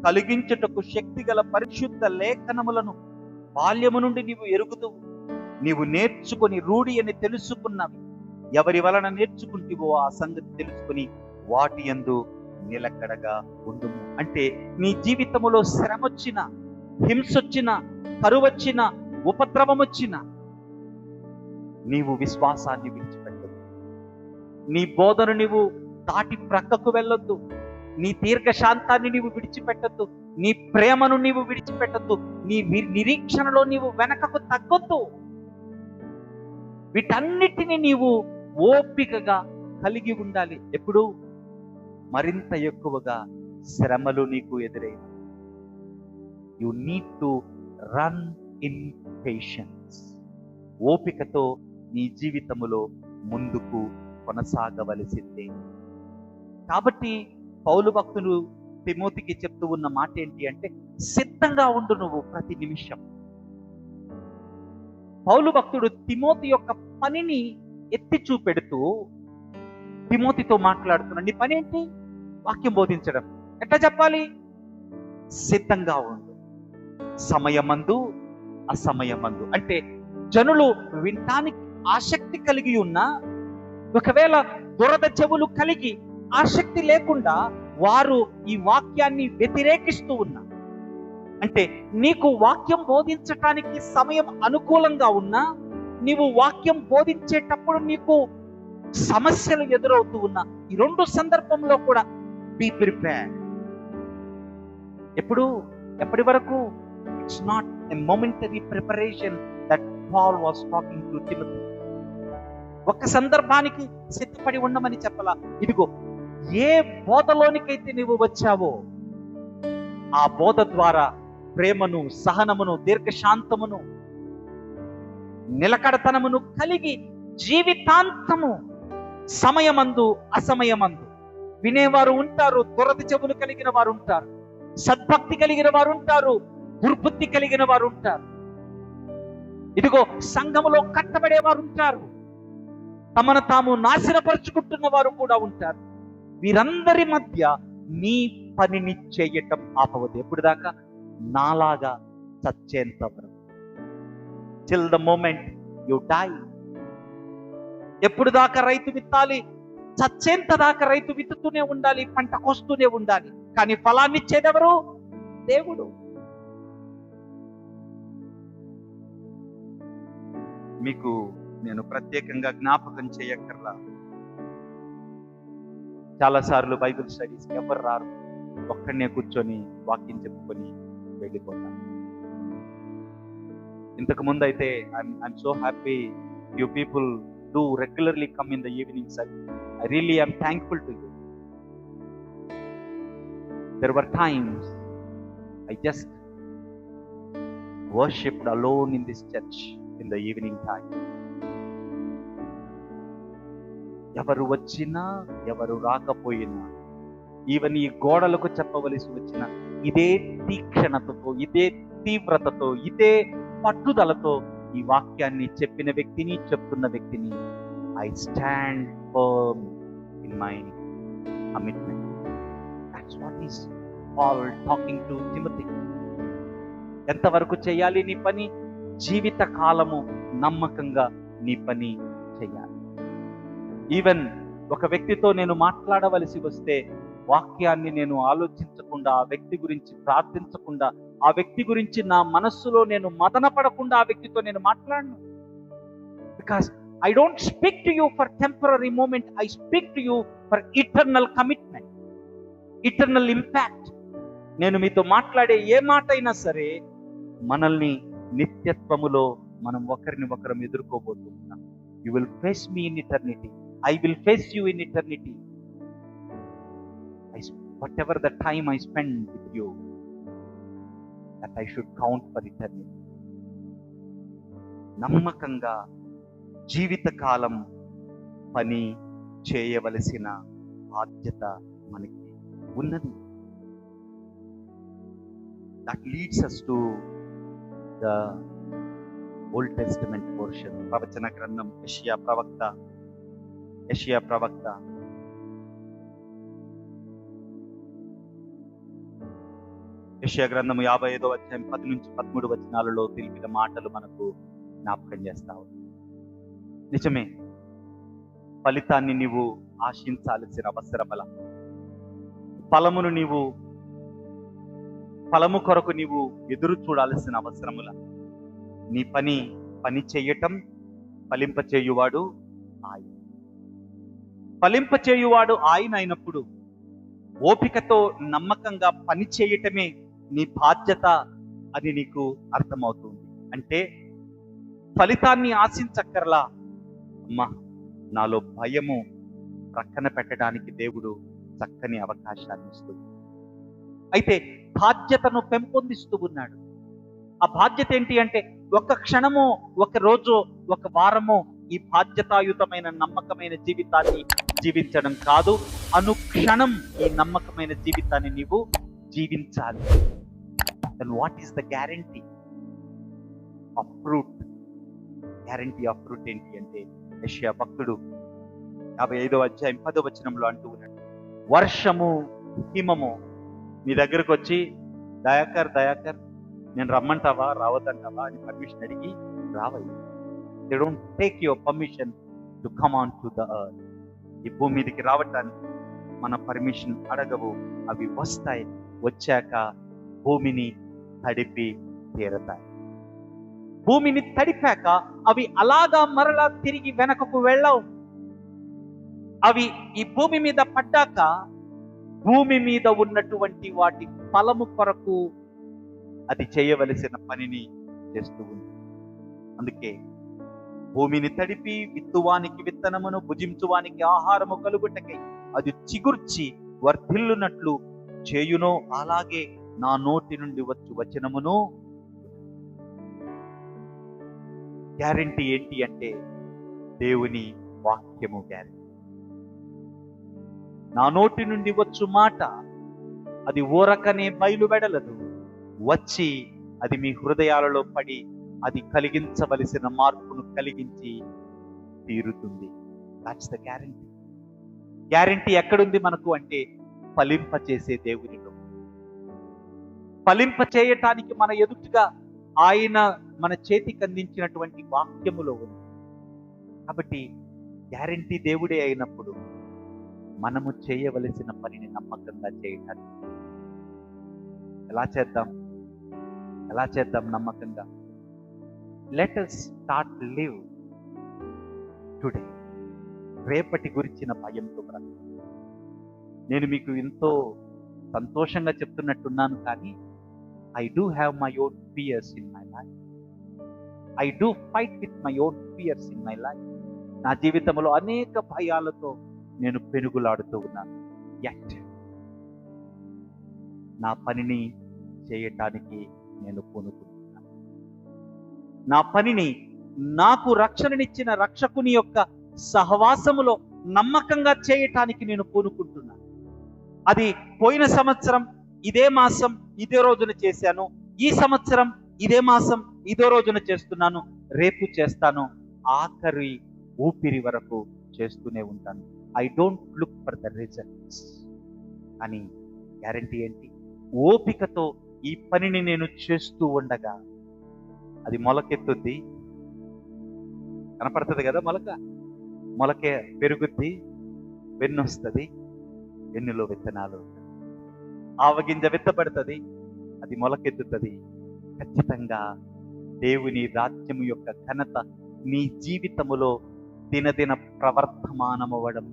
కలిగించుటకు శక్తిగల పరిశుద్ధ లేఖనములను బాల్యము నుండి నీవు ఎరుగుదువు. నీవు నేర్చుకొని రూఢి అని తెలుసుకున్నవి ఎవరి వలన నేర్చుకుంటివో ఆ సంగతి తెలుసుకుని వాటి యందు నిలకడగా ఉండుము. అంటే నీ జీవితములో శ్రమ వచ్చిన, హింస వచ్చిన, కరువచ్చిన, ఉపద్రవం వచ్చిన నీవు విశ్వాసాన్ని విడిచిపెట్టద్దు. నీ బోధను నీవు దాటి ప్రక్కకు వెళ్ళొద్దు. నీ దీర్ఘశాంతాన్ని నీవు విడిచిపెట్టద్దు. నీ ప్రేమను నీవు విడిచిపెట్టద్దు. నీ నిరీక్షణలో నీవు వెనకకు తగ్గొద్దు. వీటన్నిటిని నీవు ఓపికగా కలిగి ఉండాలి. ఎప్పుడు? మరింత ఎక్కువగా శ్రమలు నీకు ఎదురైన you need to run in patience. ఓపికతో నీ జీవితములో ముందుకు కొనసాగవలసిందే. కాబట్టి పౌలు భక్తులు తిమోతికి చెప్తూ ఉన్న మాట ఏంటి అంటే, సిద్ధంగా ఉండు నువ్వు ప్రతి నిమిషం. పౌలు భక్తుడు తిమోతి యొక్క పనిని ఎత్తి చూపెడుతూ తిమోతితో మాట్లాడుతున్నాడు. నీ పని ఏంటి? వాక్యం బోధించడం. ఎట్లా చెప్పాలి? సిద్ధంగా ఉండు, సమయమందు అసమయమందు. అంటే జనులు వినటానికి ఆసక్తి కలిగి ఉన్నా, ఒకవేళ దురద చెవులు కలిగి ఆసక్తి లేకుండా వారు ఈ వాక్యాన్ని వ్యతిరేకిస్తూ ఉన్నారు. అంటే నీకు వాక్యం బోధించటానికి సమయం అనుకూలంగా ఉన్నా, నీవు వాక్యం బోధించేటప్పుడు నీకు సమస్యలు ఎదురవుతూ ఉన్న ఈ రెండు సందర్భంలో కూడా బీ ప్రిపేర్. ఎప్పటి వరకు? It's not a momentary preparation that Paul was talking to Timothy. ఒక్క సందర్భానికి సిద్ధపడి ఉండమని చెప్పలా. ఇదిగో, ఏ బోధలోనికైతే నీవు వచ్చావో ఆ బోధ ద్వారా ప్రేమను, సహనమును, దీర్ఘశాంతమును, నిలకడతనమును కలిగి జీవితాంతము సమయమందు అసమయమందు వినేవారు ఉంటారు, దురద చెవులు కలిగిన వారు ఉంటారు, సద్భక్తి కలిగిన వారు ఉంటారు, దుర్బుద్ధి కలిగిన వారు ఉంటారు. ఇదిగో, సంఘములో కట్టబడేవారు ఉంటారు, తమను తాము నాశనపరుచుకుంటున్న వారు కూడా ఉంటారు. వీరందరి మధ్య నీ పనిని చేయటం ఆపవద్దు. ఎప్పుడు దాకా? నాలాగా చచ్చేంత వరకు. Till the moment you die. ఎప్పుడు దాకా రైతు విత్తాలి? చచ్చేంత దాకా రైతు విత్తుతూనే ఉండాలి, పంట కోస్తూనే ఉండాలి. కానీ ఫలాన్ని ఇచ్చేదెవరు? దేవుడు. మీకు నేను ప్రత్యేకంగా జ్ఞాపకం చేయక్కర్లా, చాలాసార్లు బైబిల్ స్టడీస్ ఎవరు రారు, ఒక్కడనే కూర్చొని వాక్యం చెప్పుకొని వెళ్ళిపోతాను. ఇంతకు ముందు అయితే I'm so happy you people do regularly come in the evening service. I really am thankful to you. There were times I just worshipped alone in this church in the evening time. ఎవరు వచ్చినా ఎవరు రాకపోయినా, even ఈ గోడలకు చెప్పవలసి వచ్చిన ఇదే తీక్షణతతో, ఇదే తీవ్రతతో, ఇదే పట్టుదలతో ఈ వాక్యాన్ని చెప్పిన వ్యక్తిని, చెప్తున్న వ్యక్తిని I stand firm in my commitment. That's what is Paul talking to Timothy. ఎంతవరకు చేయాలి నీ పని? జీవిత కాలము నమ్మకంగా నీ పని చేయాలి. ఈవెన్ ఒక వ్యక్తితో నేను మాట్లాడవలసి వస్తే వాక్యాన్ని నేను ఆలోచించకుండా, ఆ వ్యక్తి గురించి ప్రార్థించకుండా, ఆ వ్యక్తి గురించి నా మనస్సులో నేను మదన పడకుండా ఆ వ్యక్తితో నేను మాట్లాడను. Because I don't speak to you for temporary moment. I speak to you for eternal commitment, eternal impact. నేను మీతో మాట్లాడే ఏ మాట అయినా సరే మనల్ని నిత్యత్వములో మనం ఒకరిని ఒకరం ఎదుర్కోబోతున్నాం. You will face me in eternity. I will face you in eternity. Whatever the time I spend with you, that I should count for eternity. నమ్మకంగా జీవితకాలం పని చేయవలసిన బాధ్యత మనకి ఉన్నది. That leads us to the Old Testament portion. ప్రవచన గ్రంథం యెషయా ప్రవక్త యెషయా గ్రంథం 55వ అధ్యాయం 10 నుంచి 13 వచనాలలో తెలిపిన మాటలు మనకు జ్ఞాపకం చేస్తావు. నిజమే, ఫలితాన్ని నీవు ఆశించాల్సిన అవసరమల, ఫలము కొరకు నీవు ఎదురు చూడాల్సిన అవసరముల. నీ పని చేయటం ఫలింపచేయువాడు ఆయన. ఫలింపచేయువాడు ఆయన అయినప్పుడు ఓపికతో నమ్మకంగా పని చేయటమే నీ బాధ్యత అని నీకు అర్థమవుతుంది. అంటే ఫలితాన్ని ఆశించక్కర్లా. అమ్మా, నాలో భయము ప్రక్కన పెట్టడానికి దేవుడు చక్కని అవకాశాన్ని ఇస్తుంది. అయితే బాధ్యతను పెంపొందిస్తూ ఉన్నాడు. ఆ బాధ్యత ఏంటి అంటే, ఒక క్షణము, ఒక రోజు, ఒక వారము ఈ బాధ్యతాయుతమైన నమ్మకమైన జీవితాన్ని జీవించడం కాదు, అనుక్షణం ఈ నమ్మకమైన జీవితాన్ని నీవు జీవించాలి. Then what is the guarantee of fruit? Guarantee of fruit ఏంటి అంటే, యెషయా భక్తుడు 55వ అధ్యాయం 10వ వచనంలో అంటూ ఉన్నాడు, వర్షము, హిమము నీ దగ్గరకు వచ్చి దయాకర్ నేను రమ్మంటావా రావద్దంటావా అని పర్మిషన్ అడిగి రావయ్యి. They don't take your permission to come on to the earth. ఈ భూమి మీదకి రావటానికి మన పర్మిషన్ అడగవు. అవి వస్తాయి, వచ్చాక భూమిని తడిపి తీరతాయి. భూమిని తడిపాక అవి అలాగా మరలా తిరిగి వెనకకు వెళ్ళవు. అవి ఈ భూమి మీద పడ్డాక భూమి మీద ఉన్నటువంటి వాటి ఫలము కొరకు అది చేయవలసిన పనిని చేస్తూ ఉంది. అందుకే భూమిని తడిపి విత్తువానికి విత్తనమును భుజించువానికి ఆహారము కలుగుటకై అది చిగుర్చి వర్ధిల్లునట్లు చేయునో అలాగే నా నోటి నుండి వచ్చు వచనమును. గ్యారంటీ ఏంటి అంటే దేవుని వాక్యము గ్యారంటీ. నా నోటి నుండి వచ్చు మాట అది ఊరకనే బయలువెడలదు, వచ్చి అది మీ హృదయాలలో పడి అది కలిగించవలసిన మార్పును కలిగించి తీరుతుంది. That's the guarantee. గ్యారంటీ ఎక్కడుంది మనకు అంటే ఫలింప చేసే దేవునిలో. ఫలింప చేయటానికి మన ఎదుటిగా ఆయన మన చేతికి అందించినటువంటి వాక్యములో ఉంది. కాబట్టి గ్యారంటీ దేవుడే అయినప్పుడు మనము చేయవలసిన పనిని నమ్మకంగా చేయటానికి ఎలా చేద్దాం నమ్మకంగా? Let us start live today. రేపటి గురించిన భయంతో బ్రతకండి. నేను మీకు ఎంతో సంతోషంగా చెప్తున్నట్టున్నాను, కానీ I do have my own fears in my life. I do fight with my own fears in my life. నా జీవితంలో అనేక భయాలతో నేను పెనుగులాడుతూ ఉన్నాను. యట్ నా పనిని చేయటానికి నేను పూనుకుంటున్నాను. నా పనిని నాకు రక్షణనిచ్చిన రక్షకుని యొక్క సహవాసములో నమ్మకంగా చేయటానికి నేను పూనుకుంటున్నాను. అది పోయిన సంవత్సరం ఇదే మాసం ఇదే రోజున చేశాను, ఈ సంవత్సరం ఇదే మాసం ఇదే రోజున చేస్తున్నాను, రేపు చేస్తాను, ఆఖరి ఊపిరి వరకు చేస్తూనే ఉంటాను. I don't look for the results. అని గ్యారంటీ ఏంటి? ఓపికతో ఈ పనిని నేను చేస్తూ ఉండగా అది మొలకెత్తుద్ది. కనపడుతుంది కదా, మొలకే పెరుగుద్ది, వెన్నొస్తుంది, వెన్నులో విత్తనాలు, ఆవగింజ విత్తబడుతుంది, అది మొలకెత్తుతుంది. ఖచ్చితంగా దేవుని రాజ్యము యొక్క ఘనత నీ జీవితములో దినదిన ప్రవర్తమానమవ్వడం.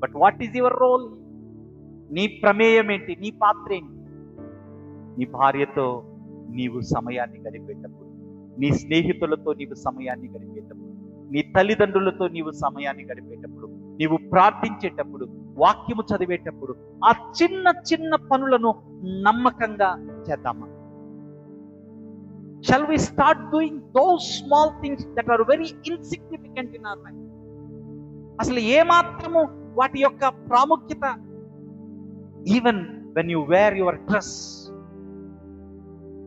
But what is your role? నీ ప్రమేయం ఏంటి? నీ పాత్ర ఏంటి? నీ భార్యతో నీవు సమయాన్ని గడిపేటప్పుడు, నీ స్నేహితులతో నీవు సమయాన్ని గడిపేటప్పుడు, నీ తల్లిదండ్రులతో నీవు సమయాన్ని గడిపేటప్పుడు, నీవు ప్రార్థించేటప్పుడు, వాక్యము చదివేటప్పుడు, ఆ చిన్న చిన్న పనులను నమ్మకంగా చేద్దామా? Shall we start doing those small things that are very insignificant in our life? అసలు ఏమాత్రము వాటి యొక్క ప్రాముఖ్యత, even when you wear your dress,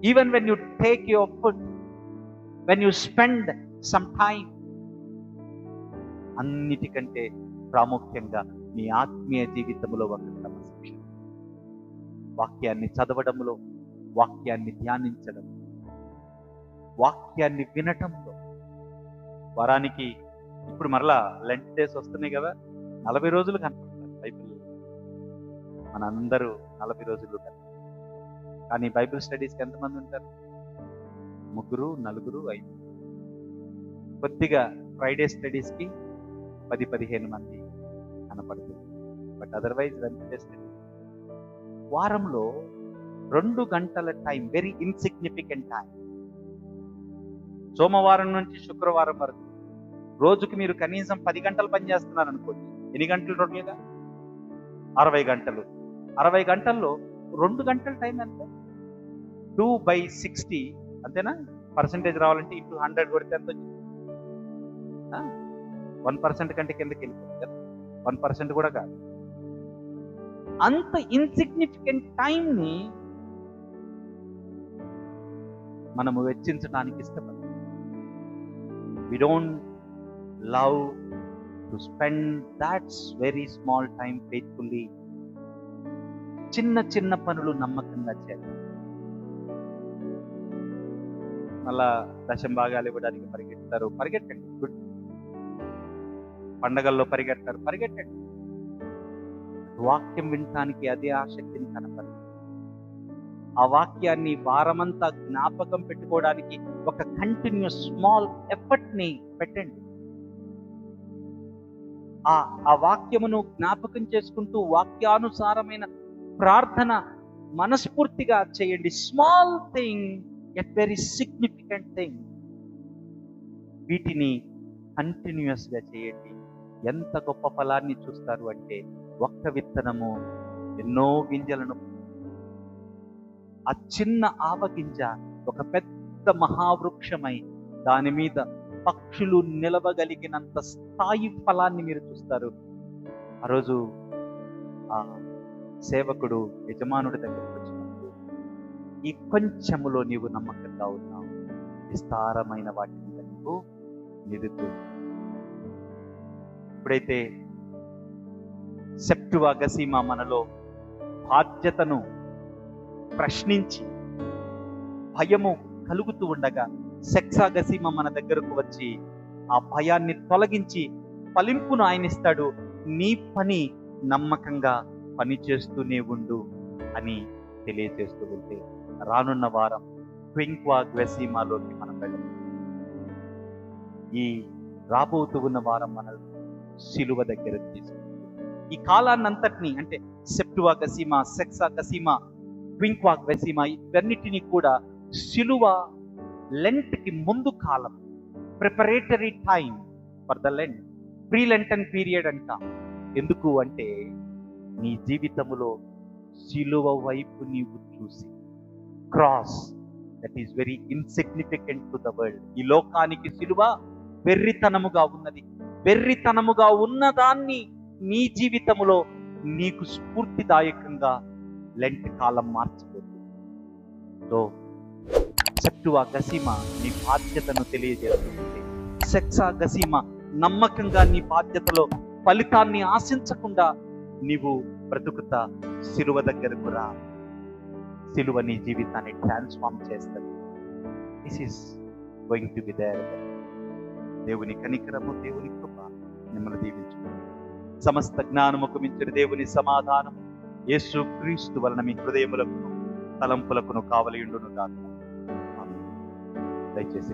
even when you take your food, when you spend some time, అన్నిటికంటే ప్రాముఖ్యంగా నీ ఆత్మీయ జీవితంలో ఒక క్రమశిక్షణ, వాక్యాన్ని చదవడంలో, వాక్యాన్ని ధ్యానించడం, వాక్యాన్ని వినటంలో. వారానికి ఇప్పుడు మరలా లెంట్ డేస్ వస్తున్నాయి కదా, 40 రోజులు కనపడతారు బైబిల్. మనందరూ 40 రోజులు కనపడతారు. కానీ బైబిల్ స్టడీస్కి ఎంతమంది ఉంటారు? 3, 4, 5. కొద్దిగా ఫ్రైడే స్టడీస్కి 10-15 మంది కనపడుతుంది. బట్ అదర్వైజ్ వెన్స్డే స్టడీ వారంలో 2 గంటల టైం, వెరీ ఇన్సిగ్నిఫికెంట్ టైం. సోమవారం నుంచి శుక్రవారం వరకు రోజుకి మీరు కనీసం 10 గంటలు పనిచేస్తున్నారు అనుకోండి. ఎన్ని గంటలు టోటల్గా? 60 గంటలు. 60 గంటల్లో 2 గంటల టైం ఎంత? 2/60 అంతేనా? పర్సంటేజ్ రావాలంటే ఇంటూ 100 కొడితే ఎంత వచ్చింది? 1% కంటే కిందకి వెళ్ళిపోతుంది కదా, 1% కూడా కాదు. అంత ఇన్సిగ్నిఫికెంట్ టైంని మనము వెచ్చించడానికి ఇష్టపడతాం. We don't love to spend that very small time faithfully. చిన్న చిన్న పనులు నమ్మకంగా చేద్దాం. మళ్ళా దశంభాగాలు ఇవ్వడానికి పరిగెడతారు, పరిగెట్టండి. గుడ్. పండగల్లో పరిగెట్టండి. వాక్యం వినటానికి అదే ఆసక్తిని కనపడదు. ఆ వాక్యాన్ని వారమంతా జ్ఞాపకం పెట్టుకోవడానికి ఒక కంటిన్యూస్ స్మాల్ ఎఫర్ట్ని పెట్టండి. ఆ వాక్యమును జ్ఞాపకం చేసుకుంటూ వాక్యానుసారమైన ప్రార్థన మనస్ఫూర్తిగా చేయండి. Small thing at very significant thing. వీటిని కంటిన్యూస్గా చేయండి. ఎంత గొప్ప ఫలాన్ని చూస్తారు అంటే, ఒక్క విత్తనము ఎన్నో గింజలను, ఆ చిన్న ఆవగింజ ఒక పెద్ద మహావృక్షమై దాని మీద పక్షులు నిలవగలిగినంత స్థాయి ఫలాన్ని మీరు చూస్తారు. ఆ రోజు ఆ సేవకుడు యజమానుడి దగ్గరకు వచ్చినప్పుడు, ఈ కొంచెములో నీవు నమ్మకంగా ఉన్నావు, విస్తారమైన వాటి మీద నీవు నిలుతూ. ఎప్పుడైతే సెప్టువగసీమా మనలో బాధ్యతను ప్రశ్నించి భయము కలుగుతూ ఉండగా, సెక్సాగసీమ మన దగ్గరకు వచ్చి ఆ భయాన్ని తొలగించి ఫలింపును ఆయన ఇస్తాడు. నీ పని నమ్మకంగా పని చేస్తూనే ఉండు అని తెలియజేస్తూ ఉంటే, రానున్న వారం క్వింక్వాగ్వెసీమాలోకి మనం వెళ్ళాం. ఈ రాబోతూ ఉన్న వారం మన సిలువ దగ్గర తీసుకుంటుంది. ఈ కాలాన్నంతటినీ, అంటే సెప్టువగసీమా, సెక్సాగసీమా, క్వింక్వాగ్వెసీమా, ఇవన్నిటినీ కూడా సిలువ లెంట్కి ముందు కాలం, preparatory time for the Lent, pre Lenten period అంట. ఎందుకు అంటే, నీ జీవితములో సిలువ వైపు నీవు చూసి, cross that is very insignificant to the world. ఈ లోకానికి సిలువ వెర్రితనముగా ఉన్నది. వెర్రితనముగా ఉన్నదాన్ని నీ జీవితములో నీకు స్ఫూర్తిదాయకంగా లెంట్ కాలం మార్చబోతుంది. సో సెప్టువగసీమా నీ బాధ్యతను తెలియజేస్తుంది. సెక్సాగసీమా నమ్మకంగా నీ బాధ్యతలో ఫలితాన్ని ఆశించకుండా నీవు బ్రతుకుతా సిలువ దగ్గరకు రా. సిలువ నీ జీవితాన్ని ట్రాన్స్ఫార్మ్ చేస్తుంది. This is going to be there. దేవుని కనికరము, దేవుని కృప మిమ్మల్ని దీవించును. సమస్త జ్ఞానముకు మించిన దేవుని సమాధానం యేసు క్రీస్తు వలన మీ హృదయములకు తలంపులకును కావలియుండును గాక. ఆమేన్. దయచేసి